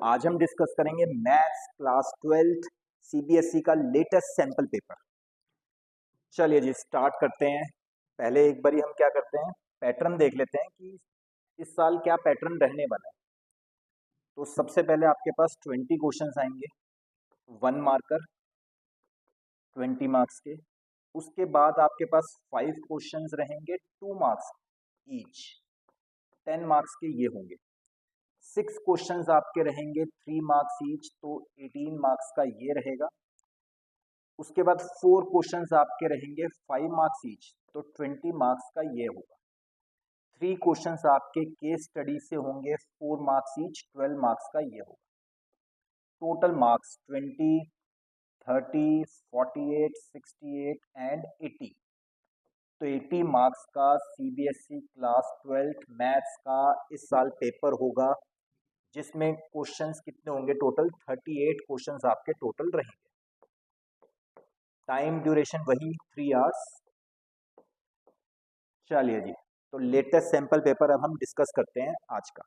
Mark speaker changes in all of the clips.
Speaker 1: आज हम डिस्कस करेंगे मैथ्स क्लास 12th सीबीएसई का लेटेस्ट सैंपल पेपर। चलिए जी स्टार्ट करते हैं। पहले एक बारी हम क्या करते हैं, पैटर्न देख लेते हैं कि इस साल क्या पैटर्न रहने वाला है। तो सबसे पहले आपके पास 20 क्वेश्चंस आएंगे, 1 मार्कर 20 मार्क्स के। उसके बाद आपके पास 5 क्वेश्चंस रहेंगे 2 मार्क्स ईच, 10 मार्क्स के ये होंगे। 6 क्वेश्चंस आपके रहेंगे 3 मार्क्स ईच, तो 18 मार्क्स का ये रहेगा। उसके बाद 4 क्वेश्चंस आपके रहेंगे 5 मार्क्स ईच, तो 20 मार्क्स का ये होगा। 3 क्वेश्चंस आपके केस स्टडी से होंगे 4 मार्क्स ईच, 12 मार्क्स का ये होगा। Total marks 20, 30, 48, 68 and 80। तो 80 मार्क्स का सीबीएसई क्लास 12th मैथ्स का इस साल पेपर होगा, जिसमें क्वेश्चंस कितने होंगे टोटल 38 क्वेश्चंस आपके टोटल रहेंगे। टाइम ड्यूरेशन वही 3 आवर्स। चलिए जी, तो लेटेस्ट सैंपल पेपर अब हम डिस्कस करते हैं आज का।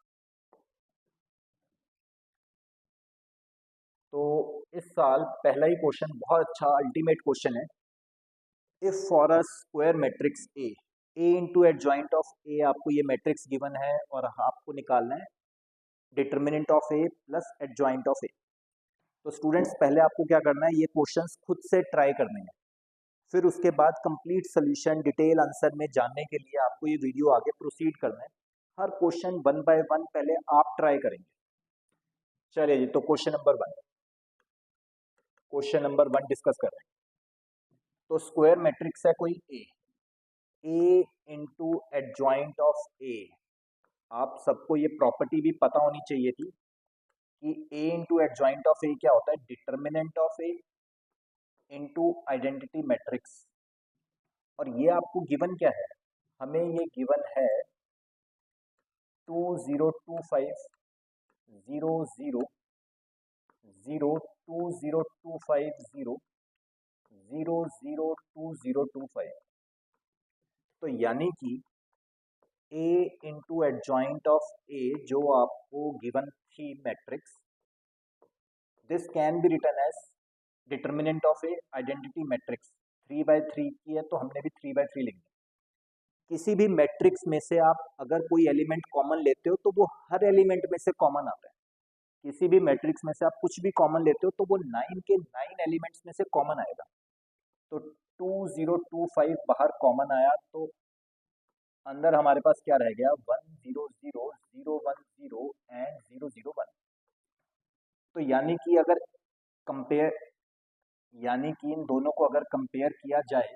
Speaker 1: तो इस साल पहला ही क्वेश्चन बहुत अच्छा अल्टीमेट क्वेश्चन है। If for a square matrix A into adjoint of A, आपको ये मैट्रिक्स गिवन है और आपको निकालना है determinant of A plus adjoint of A. तो स्टूडेंट्स पहले आपको क्या करना है, ये क्वेश्चंस खुद से ट्राई करने हैं। फिर उसके बाद कंप्लीट सोल्यूशन डिटेल आंसर में जानने के लिए आपको ये वीडियो आगे प्रोसीड करना है। हर क्वेश्चन 1 बाय 1 पहले आप ट्राई करेंगे। चलिए जी, तो क्वेश्चन नंबर 1 डिस्कस कर रहे हैं। तो स्क्वायर मैट्रिक्स है कोई ए इंटू एडजॉइंट ऑफ ए। आप सबको ये प्रॉपर्टी भी पता होनी चाहिए थी कि ए इंटू एडजॉइंट ऑफ ए क्या होता है, determinant of A into identity matrix. और ये आपको गिवन क्या है, हमें ये गिवन है 2025 0 0 0 2025 0 0 0 2025। तो यानी कि a into adjoint of a जो आपको गिवन थी matrix, this can be written as determinant of a identity matrix. 3/3 की है तो हमने भी 3/3 लिख दिया। किसी भी मैट्रिक्स में से आप अगर कोई एलिमेंट कॉमन लेते हो तो वो हर एलिमेंट में से कॉमन आता है। किसी भी मैट्रिक्स में से आप कुछ भी कॉमन लेते हो तो वो 9 के 9 एलिमेंट्स में से कॉमन आएगा। तो 2025 बाहर कॉमन आया तो अंदर हमारे पास क्या रह गया, 100 010 एंड 001। तो यानी कि इन दोनों को अगर कंपेयर किया जाए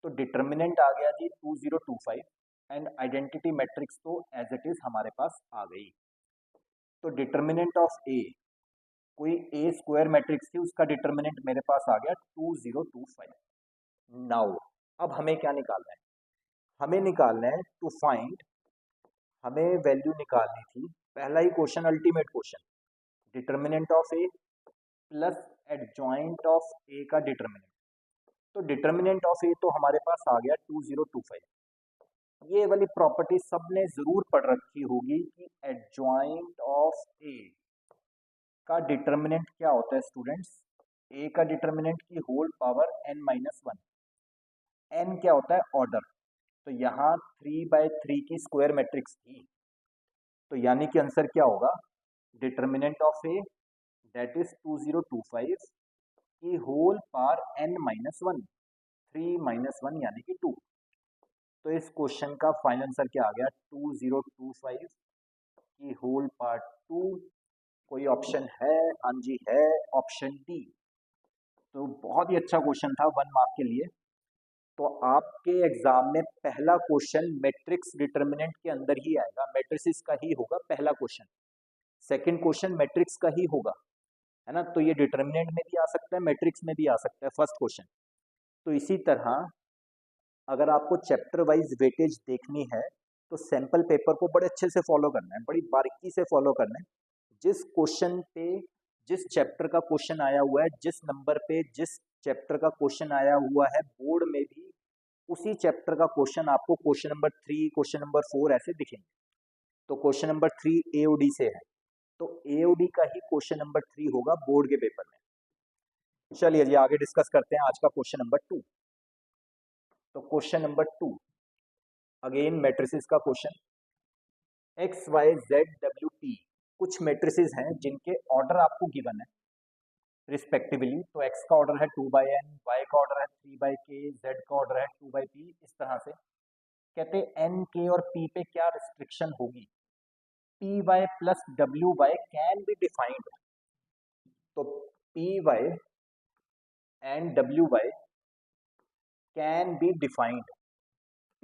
Speaker 1: तो डिटर्मिनेंट आ गया जी 2025 एंड आइडेंटिटी मैट्रिक्स तो एज इट इज हमारे पास आ गई। तो डिटर्मिनेंट ऑफ ए, कोई ए स्क्वायर मैट्रिक्स थी, उसका डिटर्मिनेंट मेरे पास आ गया 2025। नाउ अब हमें क्या निकालना है, हमें निकालना है टू फाइंड, हमें वैल्यू निकालनी थी। पहला ही question ultimate question, determinant of A plus adjoint of A का डिटर्मिनेंट। तो डिटर्मिनेंट ऑफ ए तो हमारे पास आ गया 2025। ये वाली प्रॉपर्टी सबने जरूर पढ़ रखी होगी कि एडजॉइंट ऑफ ए का डिटर्मिनेंट क्या होता है स्टूडेंट्स, ए का डिटर्मिनेंट की होल पावर n-1। n क्या होता है, ऑर्डर। तो यहाँ 3/3 की स्क्वायर मैट्रिक्स थी, तो यानी कि आंसर क्या होगा, determinant of A that is 2025 की होल पावर n-1, 3 - 1 यानी कि 2। तो इस क्वेश्चन का फाइनल आंसर क्या आ गया, 2025 की होल पावर 2। कोई ऑप्शन है, हाँ जी है, ऑप्शन डी। तो बहुत ही अच्छा क्वेश्चन था 1 मार्क के लिए। तो आपके एग्जाम में पहला क्वेश्चन मैट्रिक्स डिटर्मिनेंट के अंदर ही आएगा, मैट्रिसेस का ही होगा पहला क्वेश्चन। सेकंड क्वेश्चन मैट्रिक्स का ही होगा, है ना। तो ये डिटर्मिनेंट में भी आ सकता है, मैट्रिक्स में भी आ सकता है फर्स्ट क्वेश्चन। तो इसी तरह अगर आपको चैप्टर वाइज वेटेज देखनी है तो सैंपल पेपर को बड़े अच्छे से फॉलो करना है, बड़ी बारीकी से फॉलो करना है। जिस क्वेश्चन पे जिस चैप्टर का क्वेश्चन आया हुआ है, जिस नंबर पे जिस चैप्टर का क्वेश्चन आया हुआ है बोर्ड में भी उसी चैप्टर का क्वेश्चन आपको क्वेश्चन नंबर 3, क्वेश्चन नंबर 4 ऐसे दिखेंगे। तो क्वेश्चन नंबर 3 AOD से है, तो एओडी का ही क्वेश्चन नंबर 3 होगा बोर्ड के पेपर में। चलिए जी आगे डिस्कस करते हैं आज का क्वेश्चन नंबर 2। तो क्वेश्चन नंबर 2 अगेन मैट्रिसेस का question. X Y Z W T कुछ मैट्रिसेस हैं जिनके ऑर्डर आपको गिवन है रिस्पेक्टिवली। तो एक्स का ऑर्डर है 2/n, वाई का ऑर्डर है 3/k, जेड का ऑर्डर है 2/p। इस तरह से कहते हैं एन के और पी पे क्या रिस्ट्रिक्शन होगी। P Y plus W Y can be defined. तो P Y and W Y can be defined.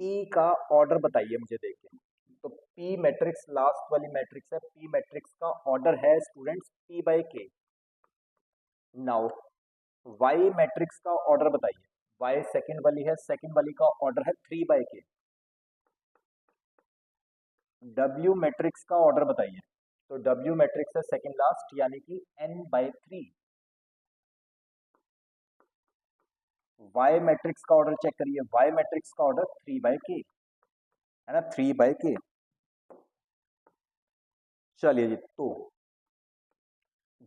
Speaker 1: P का ऑर्डर बताइए मुझे देखिए। तो पी मैट्रिक्स लास्ट वाली मैट्रिक्स है, पी मैट्रिक्स का ऑर्डर है students p/k। Now Y matrix का ऑर्डर बताइए। वाई सेकंड वाली है, सेकंड वाली का ऑर्डर है 3/k। डब्ल्यू मैट्रिक्स का ऑर्डर बताइए। तो डब्ल्यू मैट्रिक्स है सेकंड लास्ट यानी कि n/3। वाई मैट्रिक्स का ऑर्डर चेक करिए, वाई मैट्रिक्स का ऑर्डर 3/k है ना, 3/k। चलिए जी, तो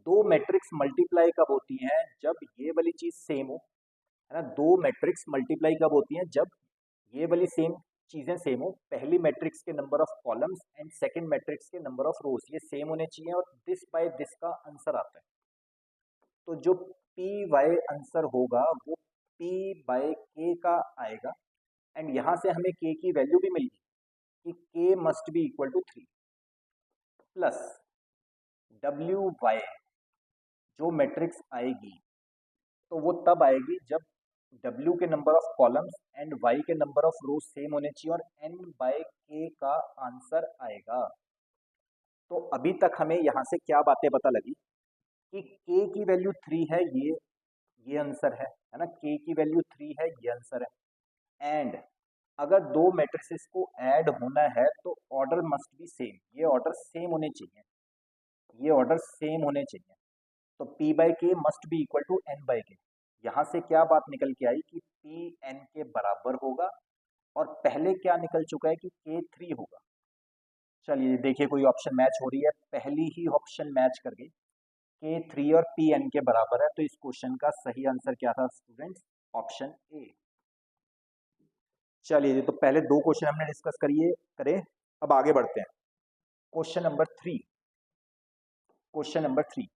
Speaker 1: दो मैट्रिक्स मल्टीप्लाई कब होती हैं, जब ये वाली चीज सेम हो, है ना। दो मैट्रिक्स मल्टीप्लाई कब होती हैं, जब ये वाली सेम चीजें सेम हो। पहली मैट्रिक्स के number of columns and second matrix के नंबर ऑफ रोज ये सेम होने चाहिए और दिस बाय दिस का आंसर आता है। तो जो पी वाई आंसर होगा वो p/k का आएगा। एंड यहां से हमें k की वैल्यू भी मिल गई कि k must be equal to 3 plus W Y जो मैट्रिक्स आएगी तो वो तब आएगी जब W के number of columns and Y के नंबर ऑफ रोज सेम होने चाहिए और n/k का आंसर आएगा। तो अभी तक हमें यहाँ से क्या बातें पता लगी कि k की वैल्यू 3 है, ये आंसर है ना। k की वैल्यू 3 है, ये आंसर है। एंड अगर दो मैट्रिसेस को ऐड होना है तो ऑर्डर मस्ट बी सेम, ये ऑर्डर सेम होने चाहिए, ये ऑर्डर सेम होने चाहिए। तो p/k must be equal to n/k। यहाँ से क्या बात निकल के आई कि p n के बराबर होगा और पहले क्या निकल चुका है कि k 3 होगा। चलिए देखिए कोई ऑप्शन मैच हो रही है, पहली ही ऑप्शन मैच कर गई, k 3 और p n के बराबर है। तो इस क्वेश्चन का सही आंसर क्या था स्टूडेंट्स, ऑप्शन ए। चलिए तो पहले दो क्वेश्चन हमने डिस्कस करें, अब आगे बढ़ते हैं। Question number 3, question number 3,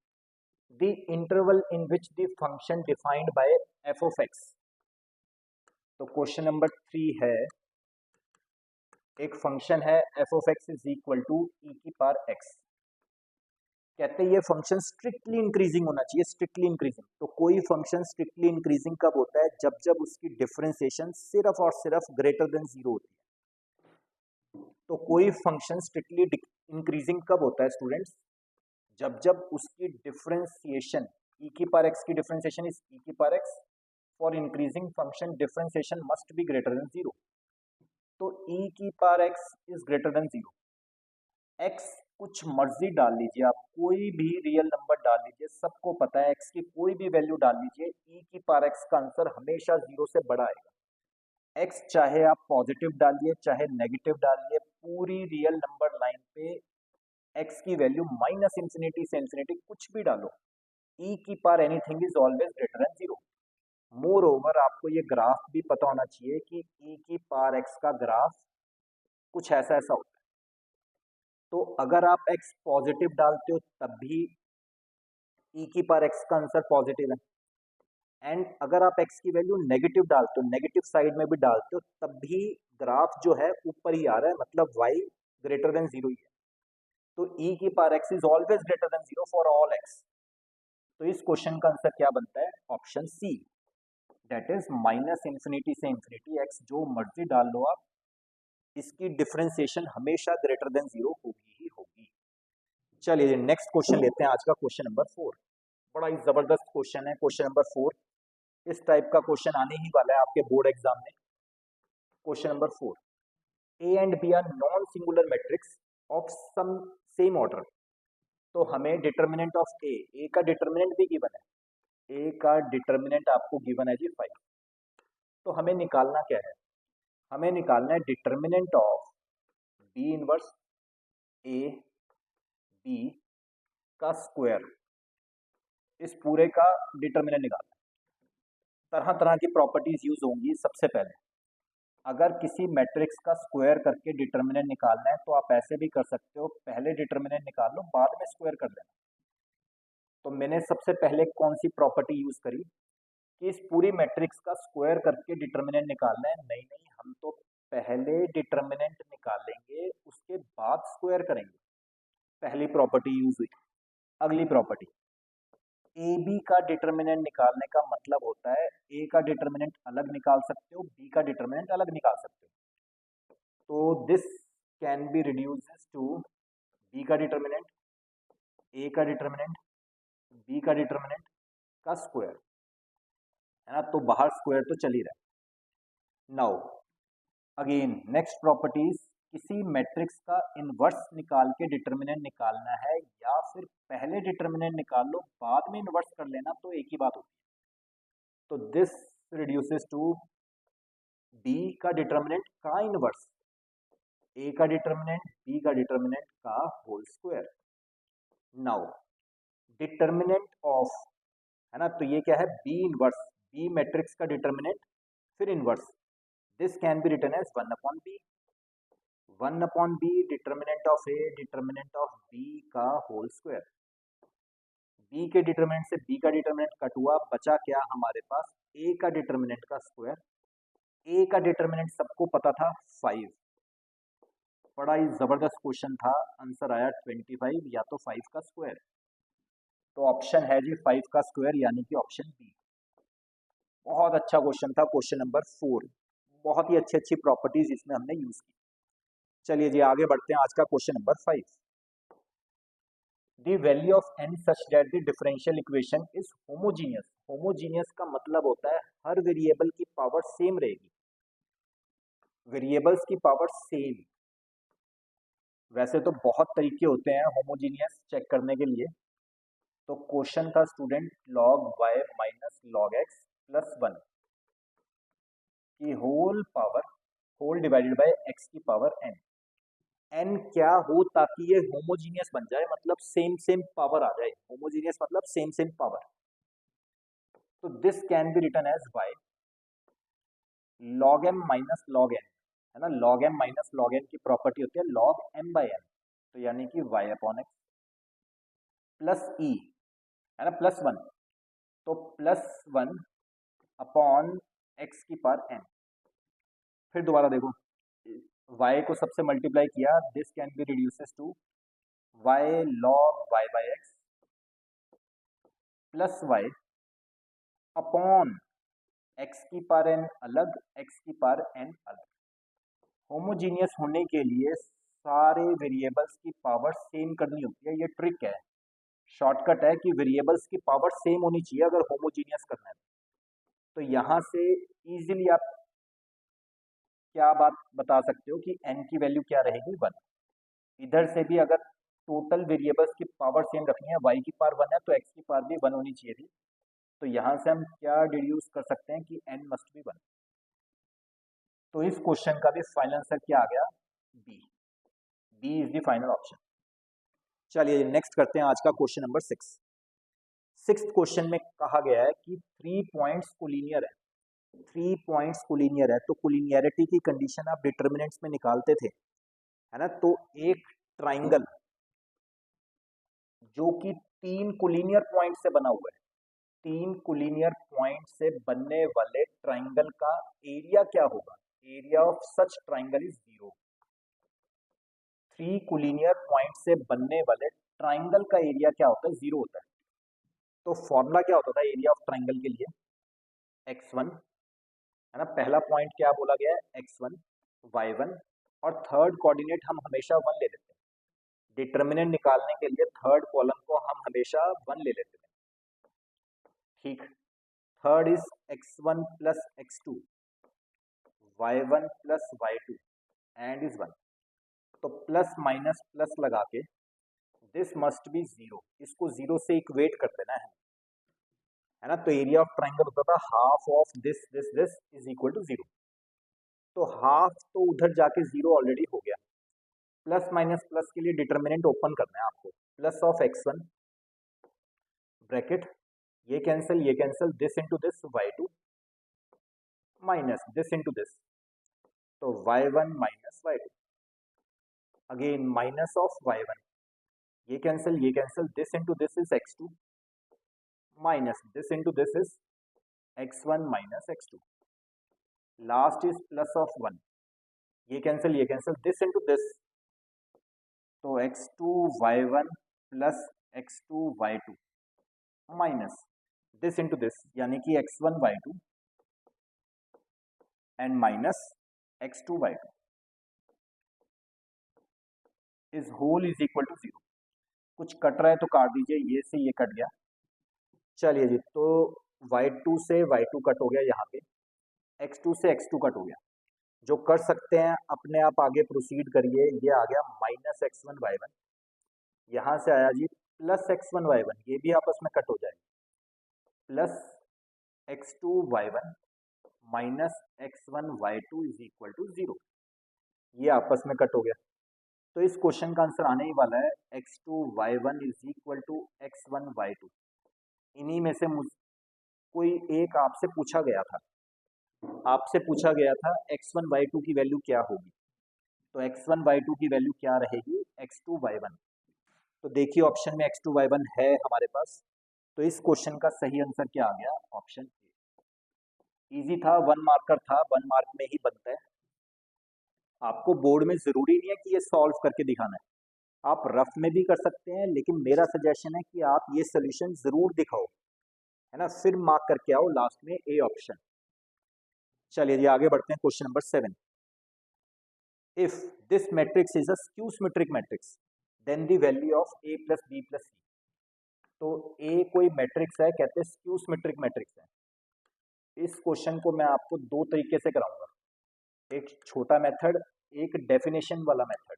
Speaker 1: the interval in which the function defined by f of x। तो क्वेश्चन नंबर 3 है, एक फंक्शन है f of x is equal to e की पावर x। कहते हैं ये फंक्शन स्ट्रिक्टली इंक्रीजिंग होना चाहिए, स्ट्रिक्टली इंक्रीजिंग। तो कोई फंक्शन स्ट्रिक्टली इंक्रीजिंग कब होता है, जब जब उसकी डिफरेंशिएशन सिर्फ और सिर्फ ग्रेटर देन 0 होती है। तो कोई फंक्शन स्ट्रिक्टली इंक्रीजिंग कब होता है स्टूडेंट्स, जब जब उसकी डिफरेंशिएशन e की पावर x की डिफरेंशिएशन इज e की power x for increasing function differentiation must be greater than 0। तो e की power x is greater than 0। x कुछ मर्जी डाल लीजिए आप, कोई भी रियल नंबर डाल लीजिए, सबको पता है x की कोई भी वैल्यू डाल लीजिए, e की पावर x का आंसर हमेशा 0 से बड़ा आएगा। x चाहे आप पॉजिटिव डालिए चाहे नेगेटिव डालिए, पूरी रियल नंबर लाइन पे x की वैल्यू -इंफिनिटी से इंफिनिटी कुछ भी डालो, e की power anything is always greater than 0। More over आपको ये ग्राफ भी पता होना चाहिए कि e की पावर x का ग्राफ कुछ ऐसा ऐसा होता है। तो अगर आप x पॉजिटिव डालते हो तब भी e की पावर x का आंसर पॉजिटिव है, एंड अगर आप x की वैल्यू नेगेटिव डालते हो, नेगेटिव साइड में भी डालते हो, तब भी ग्राफ जो है ऊपर ही आ रहा है, मतलब y ग्रेटर देन 0 ही है। तो e की power x is always greater than 0 for all x। तो इस क्वेश्चन का आंसर क्या बनता है, option C, that is -infinity से इंफिनिटी x जो मर्जी डाल लो आप, इसकी डिफरेंशिएशन हमेशा ग्रेटर देन 0 होगी ही होगी। चलिए नेक्स्ट क्वेश्चन लेते हैं, आज का क्वेश्चन नंबर 4। बड़ा ही जबरदस्त क्वेश्चन है क्वेश्चन नंबर 4, इस टाइप का क्वेश्चन आने ही वाला है आपके बोर्ड एग्जाम में। Question number 4, A and B are non singular matrix of some same order. तो हमें डिटर्मिनेंट ऑफ ए का डिटर्मिनेंट भी गिवन है, ए का डिटर्मिनेंट आपको गिवन है जी 5। तो हमें निकालना क्या है, हमें निकालना है determinant of B inverse A B का स्क्वायर, इस पूरे का डिटर्मिनेंट निकालना है। तरह तरह की प्रॉपर्टीज यूज होंगी। सबसे पहले अगर किसी मैट्रिक्स का स्क्वायर करके डिटर्मिनेंट निकालना है तो आप ऐसे भी कर सकते हो, पहले डिटर्मिनेंट निकाल लो बाद में स्क्वायर कर लेना। तो मैंने सबसे पहले कौन सी प्रॉपर्टी यूज करी कि इस पूरी मैट्रिक्स का स्क्वायर करके डिटर्मिनेंट निकालना है। नहीं नहीं, हम तो पहले डिटर्मिनेंट निकालेंगे उसके बाद स्क्वायर करेंगे। पहली प्रॉपर्टी यूज हुई। अगली प्रॉपर्टी, ए बी का डिटर्मिनेंट निकालने का मतलब होता है ए का डिटर्मिनेंट अलग निकाल सकते हो, बी का डिटर्मिनेंट अलग निकाल सकते हो। तो this can be reduces to B का डिटर्मिनेंट, ए का डिटर्मिनेंट, बी का डिटर्मिनेंट का स्क्वायर, है ना। तो बाहर स्क्वायर तो चल ही रहा है। नाउ अगेन नेक्स्ट प्रॉपर्टीज, किसी मैट्रिक्स का इनवर्स निकाल के डिटर्मिनेंट निकालना है या फिर पहले डिटर्मिनेंट निकाल लो बाद में इनवर्स कर लेना, तो एक ही बात होती है। तो दिस रिड्यूसेस टू बी का डिटर्मिनेंट का इनवर्स, ए का डिटर्मिनेंट, बी का डिटर्मिनेंट का whole square. Now determinant of, है ना, तो ये क्या है, बी इनवर्स, बी मैट्रिक्स का डिटर्मिनेंट फिर inverse. This can be written as 1/b, 1/b determinant of A determinant of B का होल स्क्वायर। बी के डिटर्मिनेंट से बी का डिटर्मिनेंट कट हुआ, बचा क्या हमारे पास, ए का डिटर्मिनेंट का स्क्वायर। ए का डिटर्मिनेंट सबको पता था 5, बड़ा ही जबरदस्त क्वेश्चन था, आंसर आया 25 या तो 5 का स्क्वायर। तो ऑप्शन है जी 5 का स्क्वायर, यानी कि ऑप्शन बी। बहुत अच्छा क्वेश्चन था, क्वेश्चन नंबर 4। बहुत ही अच्छी अच्छी प्रॉपर्टीज इसमें हमने यूज की। चलिए जी आगे बढ़ते हैं, आज का question number 5। The value of n such that the differential equation is homogeneous. Homogeneous का मतलब होता है हर वेरिएबल की पावर सेम रहेगी, वेरिएबल्स की पावर सेम। वैसे तो बहुत तरीके होते हैं होमोजीनियस चेक करने के लिए। तो क्वेश्चन था student log y minus log x plus 1 की whole power, whole divided by x की पावर n। n क्या हो ताकि ये होमोजीनियस बन जाए, मतलब सेम सेम पावर आ जाए। होमोजीनियस मतलब सेम सेम पावर। तो this can be written as y log m minus log n, है ना। log m minus log n की प्रॉपर्टी होती है log m बाय n, तो यानी कि y upon x plus e, है ना, प्लस 1, तो प्लस 1 अपॉन x की पावर n। फिर दोबारा देखो, y को सबसे मल्टीप्लाई किया, this can be reduces to y log y by x plus y upon x की पावर n अलग, x की पावर n अलग। होमोजीनियस होने के लिए सारे वेरिएबल्स की पावर सेम करनी होती है, ये ट्रिक है, शॉर्टकट है कि वेरिएबल्स की पावर सेम होनी चाहिए अगर होमोजीनियस करना है। तो यहाँ से इजीली आप क्या बात बता सकते हो कि n की वैल्यू क्या रहेगी, 1। इधर से भी अगर टोटल वेरिएबल्स की पावर सेम रखनी है, y की पावर 1 है तो x की पावर भी 1 होनी चाहिए थी। तो यहाँ से हम क्या डिड्यूस कर सकते हैं कि n मस्ट बी 1। तो इस क्वेश्चन का भी फाइनल आंसर क्या आ गया, B. B is the final option. चलिए नेक्स्ट करते हैं आज का क्वेश्चन नंबर 6। सिक्स्थ क्वेश्चन में कहा गया है कि 3 पॉइंट्स कोलिनियर है, 3 पॉइंट्स कोलिनियर है। तो कोलिनियरिटी की कंडीशन आप डिटर्मिनेंट्स में निकालते थे, है ना। तो एक ट्राइंगल जो कि 3 कोलिनियर पॉइंट से बना हुआ है, 3 कोलिनियर पॉइंट से बनने वाले ट्राइंगल का एरिया क्या होगा, area of such triangle is 0। 3 collinear point से बनने वाले ट्राइंगल का एरिया क्या होता है, 0 होता है। तो फॉर्मूला क्या होता था एरिया ऑफ ट्राइंगल के लिए, x1, है ना। पहला पॉइंट क्या बोला गया है, x1 y1, और थर्ड कोऑर्डिनेट हम हमेशा 1 ले लेते हैं। डिटर्मिनेंट निकालने के लिए थर्ड कॉलम को हम हमेशा 1 ले लेते हैं, ठीक। Third is x1 plus x2, y1 plus y2 and is 1। तो प्लस माइनस प्लस लगा के दिस मस्ट बी 0, इसको 0 से इक्वेट कर देना है ना। तो एरिया ऑफ ट्राइंगल होता था half of this this this is equal to 0। तो हाफ तो उधर जाके 0 ऑलरेडी हो गया। प्लस माइनस प्लस के लिए डिटर्मिनेंट ओपन करना है आपको, प्लस ऑफ x1 ब्रैकेट, ये cancel, this into this y2 minus this into this, तो y1 minus y2, again minus of y1, ये cancel, this into this is x2 minus this into this is x1 minus x2, last is plus of 1, ये cancel, this into this, तो x2 y1 plus x2 y2 minus this into this, यानी कि x1 y2 and minus x2 y2 is whole is equal to 0। कुछ cut रहा है तो काट दीजिए, ये से ये कट गया। चलिए जी, तो y2 से y2 कट हो गया, यहाँ पे x2 से x2 कट हो गया। जो कर सकते हैं अपने आप आगे प्रोसीड करिए। ये आ गया माइनस x1 y1, यहाँ से आया जी प्लस x1 y1, ये भी आपस में कट हो जाएगा, plus x2 y1 minus x1 y2 is equal to 0, ये आपस में कट हो गया। तो इस क्वेश्चन का आंसर आने ही वाला है x2 y1 is equal to x1 y2। इन्हीं में से कोई एक आपसे पूछा गया था, x1 y2 की वैल्यू क्या होगी, तो x1 y2 की वैल्यू क्या रहेगी, x2 y1। तो देखिए ऑप्शन में x2 y1 है हमारे पास, तो इस क्वेश्चन का सही आंसर क्या आ गया, ऑप्शन ए। इजी था, 1 मार्कर था, 1 मार्क में ही बनता है। आपको बोर्ड में जरूरी नहीं है कि ये सॉल्व करके दिखाना है, आप रफ में भी कर सकते हैं, लेकिन मेरा सजेशन है कि आप ये सोल्यूशन जरूर दिखाओ, है ना, फिर मार्क करके आओ लास्ट में ए ऑप्शन। चलिए जी आगे बढ़ते हैं, question number 7। If this matrix is a skew symmetric matrix then the value of a plus B plus C. तो ए कोई मैट्रिक्स है, कहते हैं स्क्यू सिमेट्रिक मैट्रिक्स है। इस क्वेश्चन को मैं आपको दो तरीके से कराऊंगा, एक छोटा मेथड, एक डेफिनेशन वाला मेथड।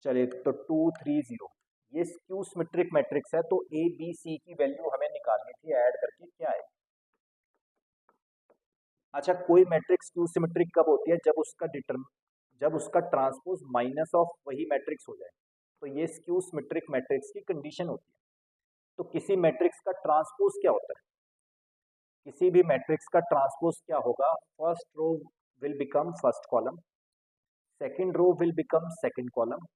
Speaker 1: चलिए तो 2 3 0, ये स्क्यू सिमेट्रिक मैट्रिक्स है, तो ए बी सी की वैल्यू हमें निकालनी थी, ऐड करके क्या है। अच्छा, कोई मैट्रिक्स स्क्यू सिमेट्रिक कब होती है, जब उसका ट्रांसपोज माइनस ऑफ वही मैट्रिक्स हो जाए, तो ये स्क्यू सिमेट्रिक मैट्रिक्स की कंडीशन होती है। तो किसी मैट्रिक्स का ट्रांसपोज क्या होता है, किसी भी मैट्रिक्स का ट्रांसपोज क्या होगा, first row will become first column, second row will become second column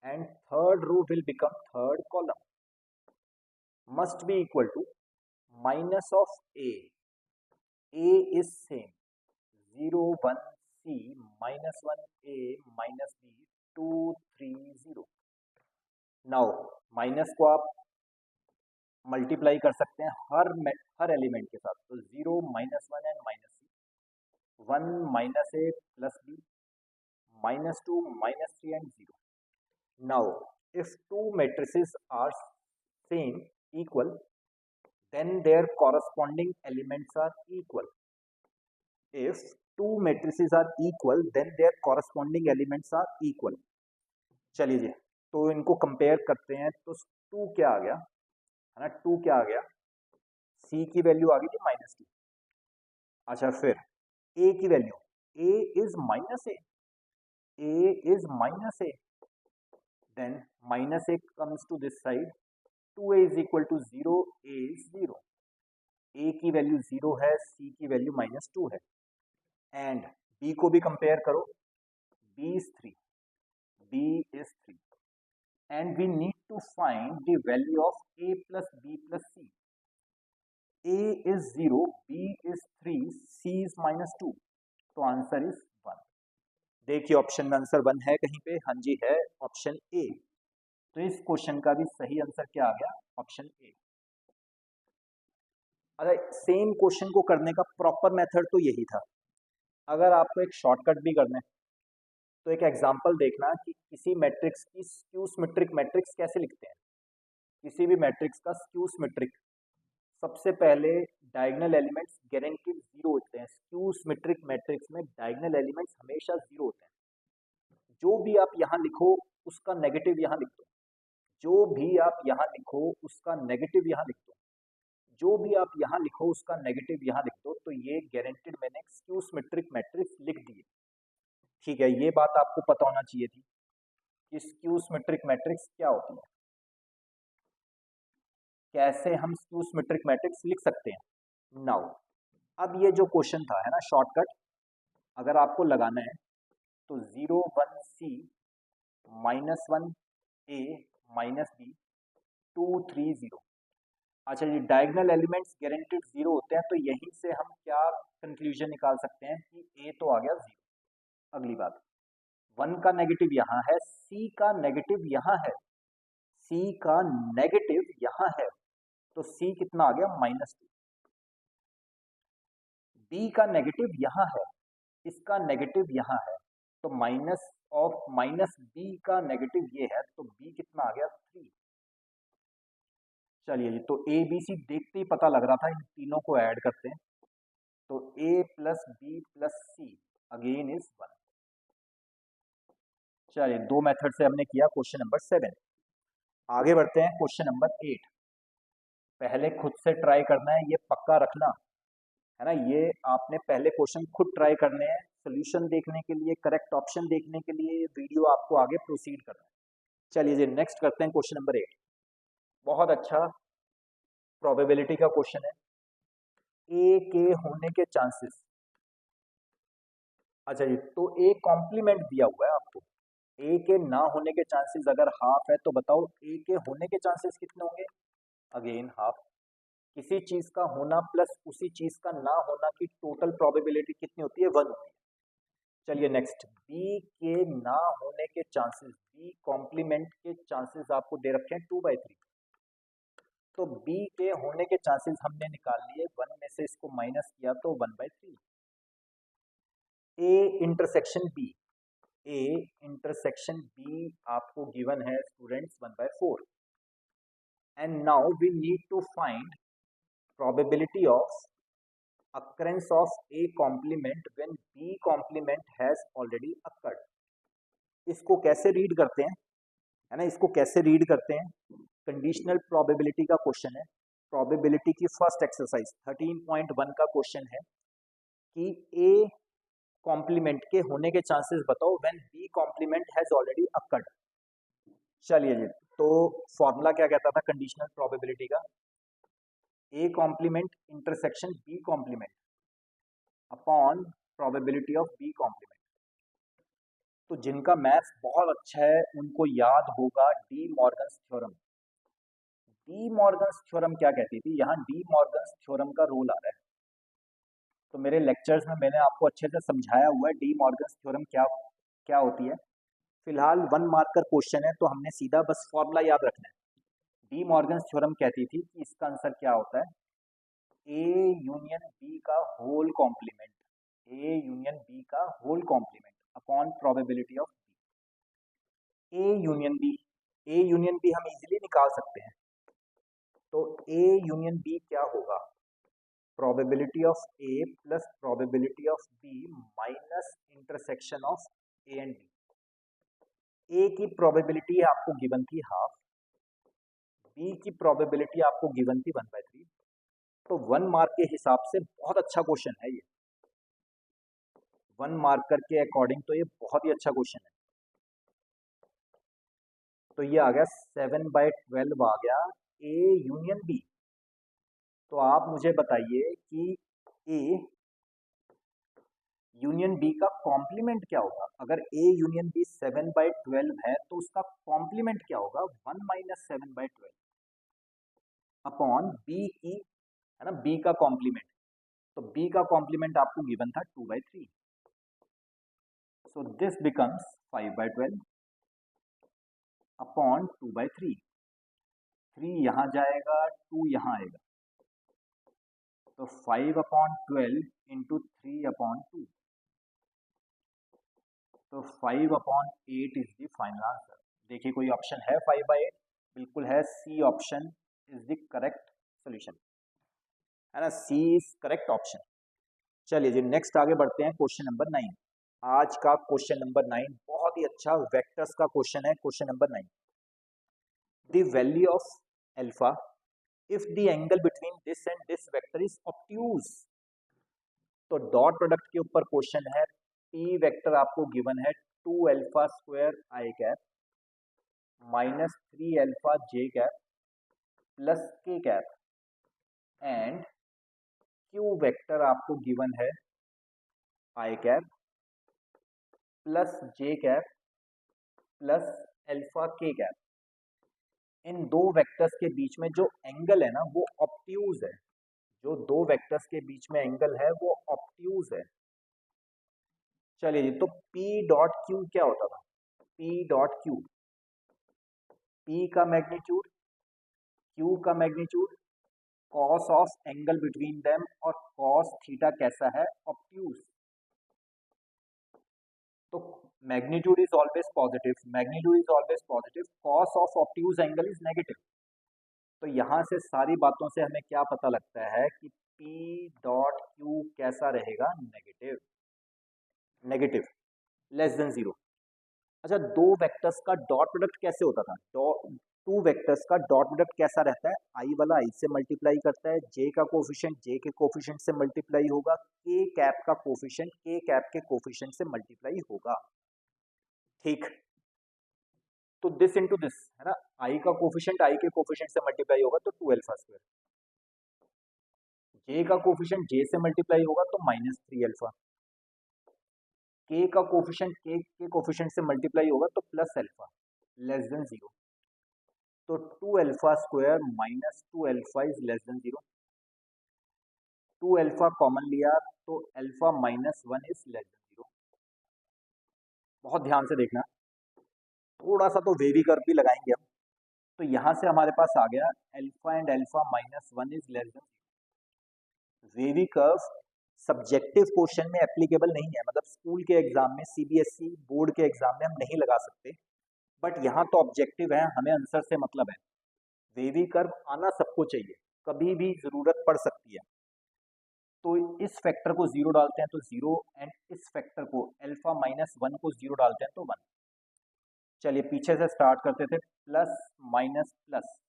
Speaker 1: and third row will become third column, must be equal to minus of A is same 0 1 c minus 1 a minus b 2 3 0। Now minus को आप multiply कर सकते हैं हर element के साथ, तो 0 minus 1 and minus c, 1 minus a plus b minus 2 minus 3 and 0। Now if two matrices are same equal then their corresponding elements are equal. If two matrices are equal then their corresponding elements are equal. चलिए जी, तो इनको compare करते हैं, तो 2 क्या आ गया, है ना, 2 क्या आ गया, c की वैल्यू आ गई थी -2। अच्छा फिर a की value, a is minus A, then minus A comes to this side, 2a is equal to 0, a is 0, a की वैल्यू 0 है, c की वैल्यू -2 है, एंड b को भी कंपेयर करो, b is 3 and we need to find the value of a plus b plus c. a is 0, b is 3, c is -2, तो answer is 1। देखिए option में आंसर 1 है कहीं पे, हाँ जी है, ऑप्शन ए। तो इस क्वेश्चन का भी सही आंसर क्या आ गया, ऑप्शन ए। अरे सेम क्वेश्चन को करने का प्रॉपर मेथड तो यही था। अगर आपको एक शॉर्टकट भी करना है तो एक एग्जांपल देखना कि किसी मैट्रिक्स की स्क्यू सिमेट्रिक मैट्रिक्स कैसे लिखते हैं। किसी भी मैट्रिक्स का स्क्यू सिमेट्रिक, सबसे पहले डायगोनल एलिमेंट्स गारंटीड 0 होते हैं। स्क्यू सिमेट्रिक मैट्रिक्स में डायगोनल एलिमेंट्स हमेशा 0 होते हैं। जो भी आप यहाँ लिखो उसका नेगेटिव यहाँ लिख दो, जो भी आप यहाँ लिखो उसका नेगेटिव यहाँ लिख दो, जो भी आप यहाँ लिखो उसका नेगेटिव यहाँ लिख दो, तो ये गारंटीड मैंने स्क्यू सिमेट्रिक मैट्रिक्स लिख दिए। ठीक है, ये बात आपको पता होना चाहिए थी कि स्क्यू सिमेट्रिक मैट्रिक्स क्या होती है। कैसे हम स्क्यू सिमेट्रिक मैट्रिक्स लिख सकते हैं। नाउ अब ये जो क्वेश्चन था है ना शॉर्टकट, अगर आपको लगाना है तो 0 1 C -1 A -B 2 3 0। अच्छा जी, डायगोनल एलिमेंट्स गारंटीड 0 होते हैं, तो यहीं से हम क्या कंक्लूजन निकाल सकते हैं कि A तो आ गया 0। अगली बात, 1 का नेगेटिव यहाँ है, C का नेगेटिव यहाँ है, C का नेगेटिव यहाँ है, तो C कितना आ गया -2। B का नेगेटिव यहाँ है, इसका नेगेटिव यहाँ है, तो -B का नेगेटिव ये है, तो B कितना आ गया 3। चलिए जी, तो A B C देखते ही पता लग रहा था, इन तीनों को ऐड करते हैं, तो A + B + C again is 1। चलिए, दो मेथड से हमने किया क्वेश्चन नंबर 7। आगे बढ़ते हैं क्वेश्चन नंबर 8। पहले खुद से ट्राई करना है, ये पक्का रखना है ना, ये आपने पहले क्वेश्चन खुद ट्राई करने हैं, सोल्यूशन देखने के लिए, करेक्ट ऑप्शन देखने के लिए वीडियो आपको आगे प्रोसीड करना है। चलिए जी, नेक्स्ट करते हैं क्वेश्चन नंबर 8। बहुत अच्छा प्रोबेबिलिटी का क्वेश्चन है। ए के होने के चांसेस, अच्छा जी, तो ए कॉम्प्लीमेंट दिया हुआ है आपको, ए के ना होने के चांसेस अगर हाफ है तो बताओ ए के होने के चांसेस कितने होंगे। Again half. किसी चीज का होना प्लस उसी चीज का ना होना की टोटल प्रोबेबिलिटी कितनी होती है, 1 होती है। चलिए नेक्स्ट, बी के ना होने के चांसेस, बी कॉम्प्लीमेंट के चांसेस आपको दे रखे हैं 2/3। तो बी के होने के चांसेस हमने निकाल लिए, 1 में से इसको माइनस किया तो 1/3। A intersection B, A intersection B आपको गिवन है students 1/4। And now we need to find probability of occurrence of A complement when B complement has already occurred। इसको कैसे रीड करते हैं, है ना, इसको कैसे रीड करते हैं, कंडीशनल प्रोबेबिलिटी का क्वेश्चन है। प्रोबेबिलिटी की फर्स्ट एक्सरसाइज 13.1 का क्वेश्चन है कि A कॉम्प्लीमेंट के होने के चांसेस बताओ when B complement has already occurred. चलिए जी, तो फॉर्मूला क्या कहता था कंडीशनल प्रोबेबिलिटी का, A complement intersection B complement upon probability of B complement. तो जिनका मैथ्स बहुत अच्छा है उनको याद होगा De Morgan's theorem. De Morgan's theorem क्या कहती थी, यहाँ डी मॉर्गन्स थ्योरम का रूल आ रहा है, तो मेरे लेक्चर्स में मैंने आपको अच्छे से समझाया हुआ है डी मॉर्गन्स थ्योरम क्या क्या होती है। फिलहाल 1 मार्कर क्वेश्चन है तो हमने सीधा बस फॉर्मूला याद रखना है। डी मॉर्गन्स थ्योरम कहती थी कि इसका आंसर क्या होता है, ए यूनियन बी का whole complement, A union B का whole complement upon probability of A union B. A union B हम इजीली निकाल सकते हैं, तो ए यूनियन बी क्या होगा, probability of A plus probability of B minus intersection of A and B. A की probability आपको गिवन थी हाफ, बी की प्रोबेबिलिटी आपको गिवन थी 1/3। तो 1 मार्क के हिसाब से बहुत अच्छा क्वेश्चन है ये, 1 मार्कर के अकॉर्डिंग तो ये बहुत ही अच्छा क्वेश्चन है। तो ये आ गया 7/12 आ गया ए यूनियन बी। तो आप मुझे बताइए कि ए यूनियन बी का कॉम्प्लीमेंट क्या होगा। अगर ए यूनियन बी 7/12 है तो उसका कॉम्प्लीमेंट क्या होगा, 1 - 7/12 अपॉन बी की, है ना, बी का कॉम्प्लीमेंट। तो बी का कॉम्प्लीमेंट आपको गिवन था 2/3, सो दिस बिकम्स 5/12 अपॉन 2/3। 3 यहाँ जाएगा, 2 यहाँ आएगा, तो 5/12 इंटू 3/2, तो 5/8 इज द फाइनल आंसर। देखिए कोई ऑप्शन है 5/8, बिल्कुल है, C option is the correct solution, है ना, सी इज करेक्ट ऑप्शन। चलिए जी, नेक्स्ट आगे बढ़ते हैं क्वेश्चन नंबर 9। आज का क्वेश्चन नंबर 9 बहुत ही अच्छा वेक्टर्स का क्वेश्चन है। Question number 9, the value of alpha if the angle between this and this vector is obtuse. तो डॉट प्रोडक्ट के ऊपर क्वेश्चन है, पी वेक्टर आपको गिवन है 2α² i cap -3α j cap plus K cap and Q vector आपको given है I cap plus J cap plus alpha K cap. इन दो वेक्टर्स के बीच में जो एंगल है ना वो ऑब्ट्यूज है, जो दो वेक्टर्स के बीच में एंगल है वो ऑब्ट्यूज है। चलिए जी, तो P डॉट क्यू क्या होता था? P डॉट क्यू, P का मैग्नीट्यूड, Q का magnitude, cos of angle between them, और कॉस थीटा कैसा है? ऑब्ट्यूज। तो magnitude is always positive, magnitude is always positive, cos of obtuse angle is negative. तो यहां से सारी बातों से हमें क्या पता लगता है कि P डॉट क्यू कैसा रहेगा? Negative, negative, less than zero. अच्छा, दो वेक्टर्स का डॉट प्रोडक्ट कैसे होता था? टू वेक्टर्स का डॉट प्रोडक्ट कैसा रहता है? आई वाला आई से मल्टीप्लाई करता है, जे का कोफिशिएंट जे के कोफिशिएंट से मल्टीप्लाई होगा, के कैप का कोफिशिएंट के कैप के कोफिशिएंट से मल्टीप्लाई होगा। ठीक, तो दिस इनटू दिस है ना, आई का कोफिशिएंट आई के कोफिशिएंट से मल्टीप्लाई होगा तो 2 अल्फा स्क्वायर, जे का कोफिशिएंट जे से मल्टीप्लाई होगा तो -3 अल्फा, के का कोफिशिएंट के कोफिशिएंट से मल्टीप्लाई होगा तो plus alpha, less than zero. तो 2 alpha square minus 2 alpha is less than zero. 2 alpha common लिया तो alpha -1 is less than zero. बहुत ध्यान से देखना, थोड़ा सा तो वेवी कर्व भी लगाएंगे हम। तो यहां से हमारे पास आ गया alpha and alpha -1 is less than zero. Wavy curve subjective question में एप्लीकेबल नहीं है, मतलब स्कूल के एग्जाम में, सीबीएसई बोर्ड के एग्जाम में हम नहीं लगा सकते, बट यहाँ तो ऑब्जेक्टिव है, हमें आंसर से मतलब है। वेवी कर्व आना सबको चाहिए, कभी भी जरूरत पड़ सकती है। तो इस फैक्टर को जीरो डालते हैं तो जीरो, एंड इस फैक्टर को अल्फा -1 को जीरो डालते हैं तो 1। चलिए पीछे से स्टार्ट करते थे, plus minus plus,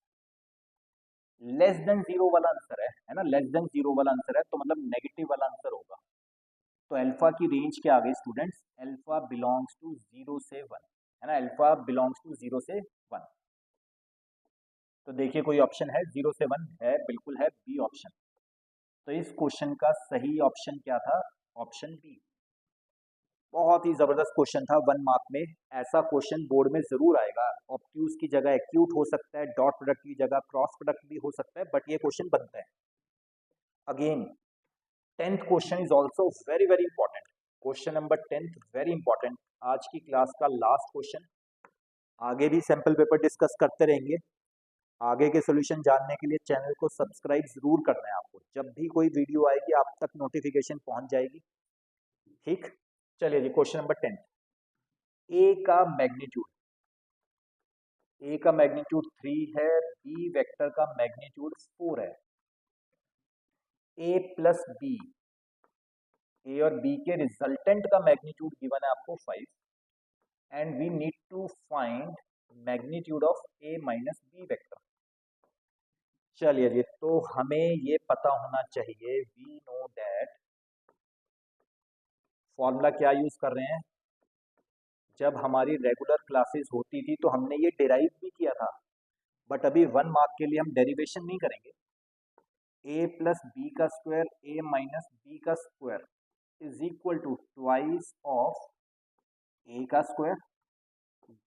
Speaker 1: less than zero वाला आंसर है ना, लेस देन जीरो वाला आंसर है तो मतलब नेगेटिव वाला आंसर होगा। तो अल्फा की रेंज क्या आ गई स्टूडेंट्स? अल्फा बिलोंग्स टू 0 से 1 है ना, अल्फा बिलोंग्स टू 0 से 1। तो देखिए कोई ऑप्शन है 0 से 1 है? बिल्कुल है, बी ऑप्शन। तो इस क्वेश्चन का सही ऑप्शन क्या था? Option B. बहुत ही जबरदस्त क्वेश्चन था, 1 मार्क में। ऐसा क्वेश्चन बोर्ड में जरूर आएगा। ऑब्ट्यूज की जगह एक्यूट हो सकता है, डॉट प्रोडक्ट की जगह क्रॉस प्रोडक्ट भी हो सकता है, बट ये क्वेश्चन बनता है। Again 10th question is also very very important. Question number 10th very important, आज की क्लास का लास्ट क्वेश्चन। आगे भी सैंपल पेपर डिस्कस करते रहेंगे। आगे के सोल्यूशन जानने के लिए चैनल को सब्सक्राइब जरूर करना है आपको, जब भी कोई वीडियो आएगी आप तक नोटिफिकेशन पहुंच जाएगी। ठीक, चलिए जी, क्वेश्चन नंबर 10। ए का मैग्नीट्यूड, ए का मैग्नीट्यूड 3 है, बी वेक्टर का मैग्नीट्यूड 4 है। ए प्लस बी, ए और बी के रिजल्टेंट का मैग्नीट्यूड गिवन है आपको 5, and we need to find magnitude of A minus B vector. चलिए जी, तो हमें ये पता होना चाहिए, वी नो दैट, फॉर्मूला क्या यूज कर रहे हैं? जब हमारी रेगुलर क्लासेस होती थी तो हमने ये डिराइव भी किया था, बट अभी 1 मार्क के लिए हम डेरिवेशन नहीं करेंगे। ए प्लस बी का स्क्वायर ए माइनस बी का square is equal to twice of A का स्क्वायर।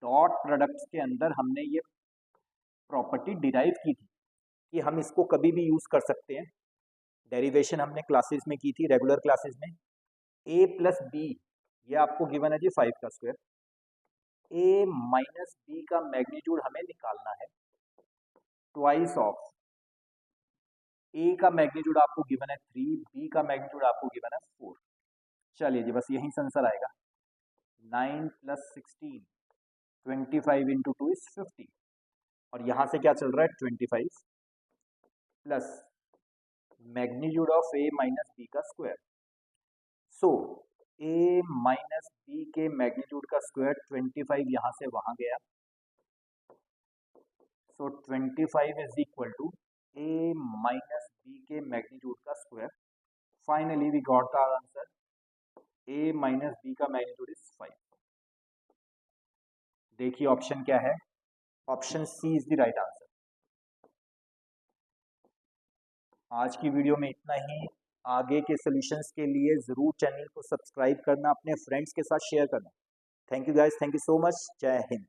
Speaker 1: डॉट प्रोडक्ट्स के अंदर हमने ये प्रॉपर्टी डिराइव की थी कि हम इसको कभी भी यूज कर सकते हैं। डेरिवेशन हमने क्लासेस में की थी, रेगुलर क्लासेस में। ए प्लस बी, ये आपको गिवन है जी 5 का स्क्वायर। ए माइनस बी का मैग्नीट्यूड हमें निकालना है, ट्वाइस ऑफ ए का मैग्नीट्यूड आपको गिवन है 3, बी का मैग्नीट्यूड आपको गिवन है 4। चलिए जी, बस यहीं से आंसर आएगा। 9 प्लस 16, 25 इंटू 2 इज 50, और यहाँ से क्या चल रहा है? 25 plus magnitude of A minus B का square. So A minus B के मैग्नीट्यूड का स्क्वायर 25 यहाँ से वहाँ गया, so 25 is equal to A minus B के मैग्नीट्यूड का square. Finally we got the answer, A minus B का मैग्नीट्यूड इज 5। देखिए ऑप्शन क्या है? Option C is the right answer. आज की वीडियो में इतना ही। आगे के सॉल्यूशंस के लिए ज़रूर चैनल को सब्सक्राइब करना, अपने फ्रेंड्स के साथ शेयर करना। Thank you guys, thank you so much. जय हिंद।